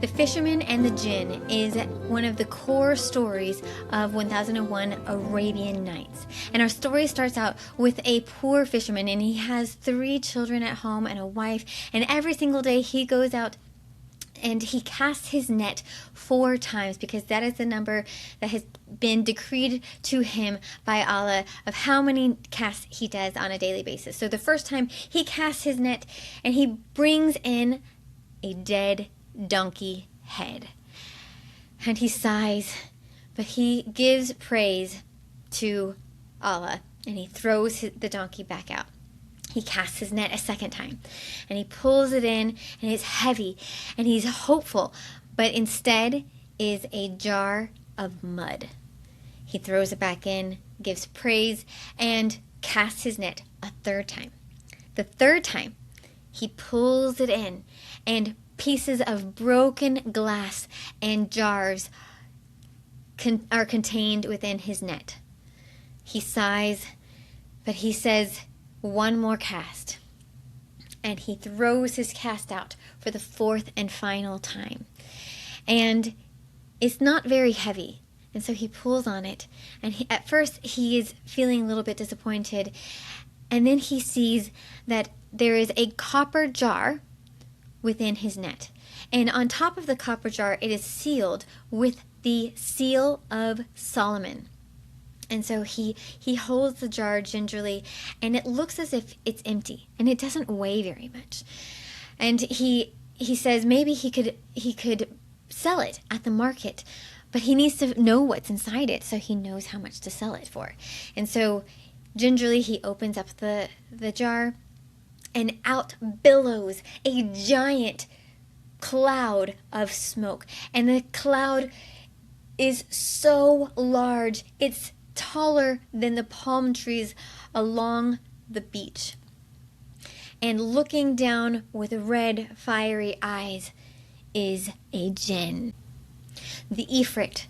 The Fisherman and the Djinn is one of the core stories of 1001 Arabian Nights. And our story starts out with a poor fisherman, and he has 3 children at home and a wife, and every single day he goes out and he casts his net 4 times, because that is the number that has been decreed to him by Allah of how many casts he does on a daily basis. So the first time he casts his net, and he brings in a dead donkey head. And he sighs, but he gives praise to Allah, and he throws the donkey back out. He casts his net a second time, and he pulls it in, and it's heavy, and he's hopeful, but instead is a jar of mud. He throws it back in, gives praise, and casts his net a third time. The third time, he pulls it in, and pieces of broken glass and jars are contained within his net. He sighs, but he says, "One more cast." And he throws his cast out for the 4th and final time. And it's not very heavy. And so he pulls on it. And at first he is feeling a little bit disappointed. And then he sees that there is a copper jar within his net. And on top of the copper jar, it is sealed with the seal of Solomon. And so he holds the jar gingerly, and it looks as if it's empty, and it doesn't weigh very much. And he says maybe he could sell it at the market, but he needs to know what's inside it so he knows how much to sell it for. And so gingerly he opens up the jar, and out billows a giant cloud of smoke. And the cloud is so large, it's taller than the palm trees along the beach. And looking down with red, fiery eyes is a Djinn. The Ifrit,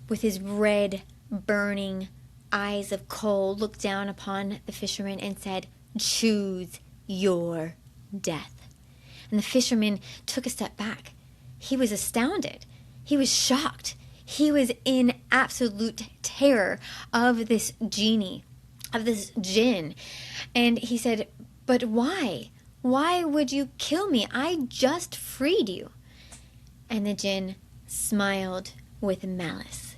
with his red, burning eyes of coal, looked down upon the fisherman and said, "Choose your death." And the fisherman took a step back. He was astounded. He was shocked. He was in absolute terror of this genie, of this Djinn. And he said, "But why? Why would you kill me? I just freed you." And the Djinn smiled with malice.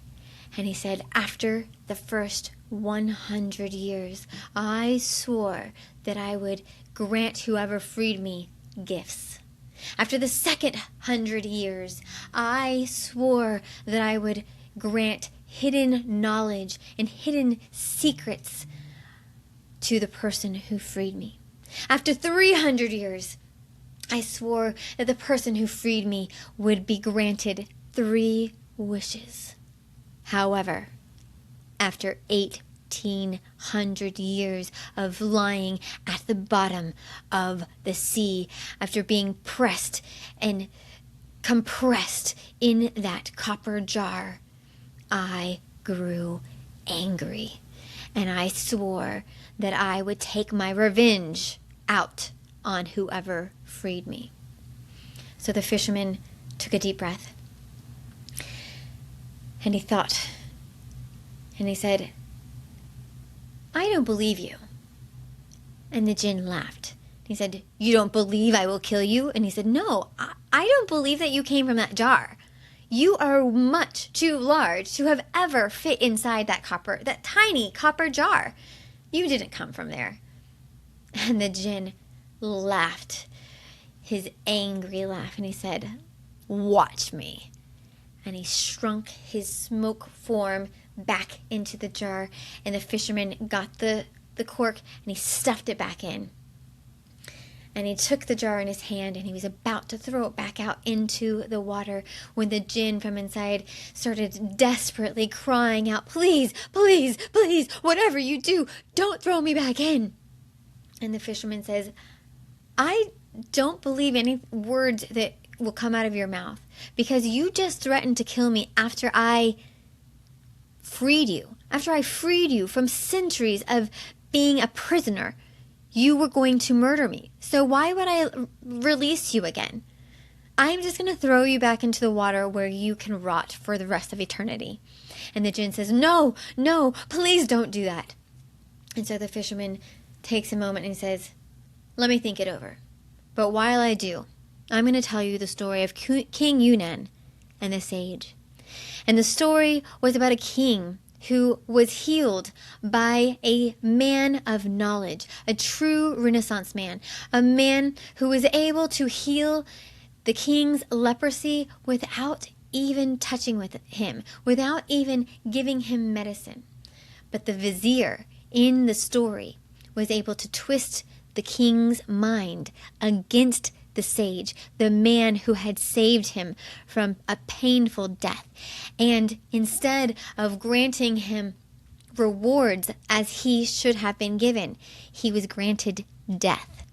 And he said, "After the first 100 years, I swore that I would grant whoever freed me gifts. After the second 100 years, I swore that I would grant hidden knowledge and hidden secrets to the person who freed me. After 300 years, I swore that the person who freed me would be granted 3 wishes. However, after 1,800 years of lying at the bottom of the sea, after being pressed and compressed in that copper jar, I grew angry, and I swore that I would take my revenge out on whoever freed me." So the fisherman took a deep breath, and he thought, and he said, "I don't believe you." And the Djinn laughed. He said, "You don't believe I will kill you?" And he said, "No, I don't believe that you came from that jar. You are much too large to have ever fit inside that tiny copper jar. You didn't come from there." And the Djinn laughed, his angry laugh, and he said, "Watch me." And he shrunk his smoke form back into the jar, and the fisherman got the cork and he stuffed it back in. And he took the jar in his hand, and he was about to throw it back out into the water when the Djinn from inside started desperately crying out, "Please, please, please, whatever you do, don't throw me back in." And the fisherman says, "I don't believe any words that will come out of your mouth, because you just threatened to kill me after I freed you. After I freed you from centuries of being a prisoner, you were going to murder me. So why would I release you again? I'm just going to throw you back into the water where you can rot for the rest of eternity. And the Djinn says, no, no, please don't do that. And so the fisherman takes a moment and he says, let me think it over. But while I do, I'm going to tell you the story of King Yunnan and the sage. And the story was about a king who was healed by a man of knowledge, a true Renaissance man, a man who was able to heal the king's leprosy without even touching with him, without even giving him medicine. But the vizier in the story was able to twist the king's mind against the sage, the man who had saved him from a painful death. And instead of granting him rewards as he should have been given, he was granted death.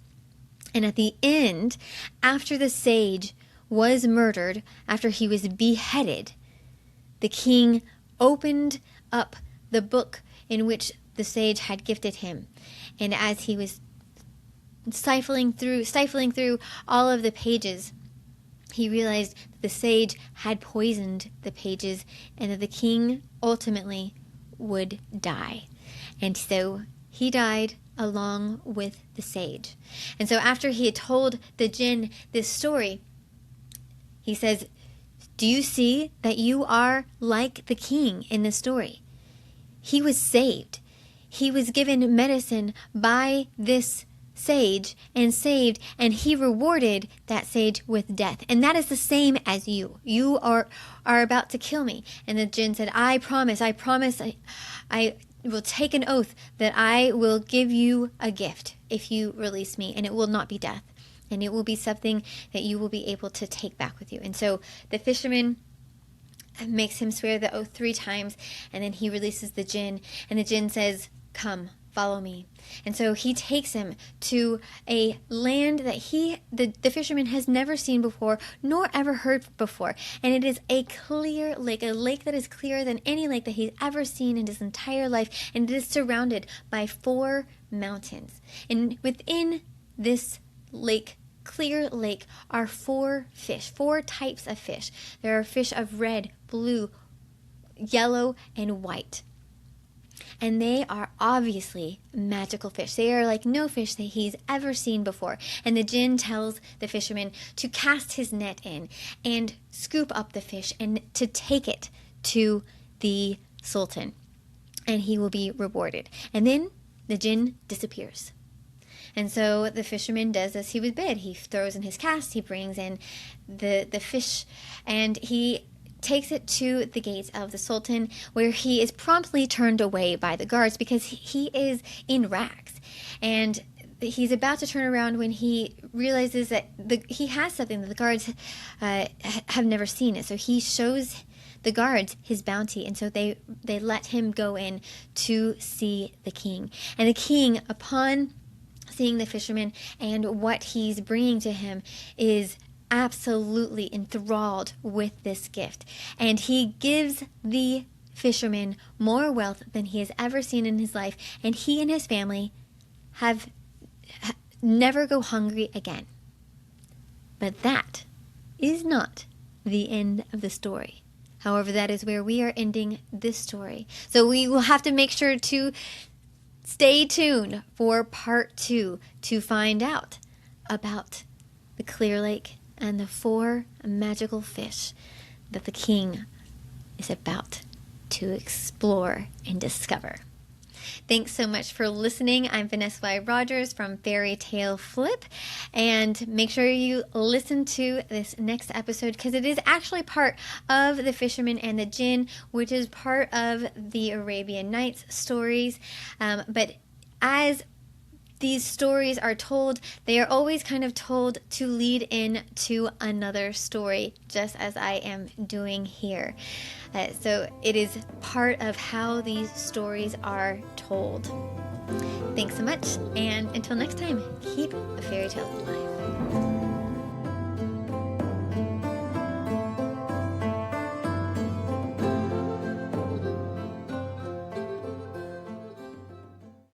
And at the end, after the sage was murdered, after he was beheaded, the king opened up the book in which the sage had gifted him. And as he was stifling through all of the pages, he realized that the sage had poisoned the pages and that the king ultimately would die. And so he died along with the sage. And so after he had told the Djinn this story, he says, do you see that you are like the king in this story? He was saved. He was given medicine by this sage and saved, and he rewarded that sage with death. And that is the same as you. You are about to kill me. And the Djinn said, I promise, I will take an oath that I will give you a gift if you release me, and it will not be death. And it will be something that you will be able to take back with you. And so the fisherman makes him swear the oath 3 times, and then he releases the Djinn, and the Djinn says, come, follow me. And so he takes him to a land that the fisherman has never seen before, nor ever heard before. And it is a clear lake, a lake that is clearer than any lake that he's ever seen in his entire life. And it is surrounded by 4 mountains. And within this clear lake, are 4 fish, 4 types of fish. There are fish of red, blue, yellow, and white. And they are obviously magical fish. They are like no fish that he's ever seen before. And the Djinn tells the fisherman to cast his net in and scoop up the fish and to take it to the sultan. And he will be rewarded. And then the Djinn disappears. And so the fisherman does as he was bid. He throws in his cast, he brings in the fish, and he takes it to the gates of the sultan, where he is promptly turned away by the guards because he is in rags. And he's about to turn around when he realizes that he has something that the guards have never seen it. So he shows the guards his bounty, and so they let him go in to see the king. And the king, upon seeing the fisherman and what he's bringing to him, is absolutely enthralled with this gift. And he gives the fisherman more wealth than he has ever seen in his life, and he and his family have never go hungry again. But that is not the end of the story. However, that is where we are ending this story. So we will have to make sure to stay tuned for part 2 to find out about the clear lake and the 4 magical fish that the king is about to explore and discover. Thanks so much for listening. I'm Vanessa Y. Rogers from Fairy Tale Flip, and make sure you listen to this next episode because it is actually part of The Fisherman and the Djinn, which is part of the Arabian Nights stories. But as these stories are told, they are always kind of told to lead in to another story, just as I am doing here. So it is part of how these stories are told. Thanks so much, and until next time, keep the fairy tales alive.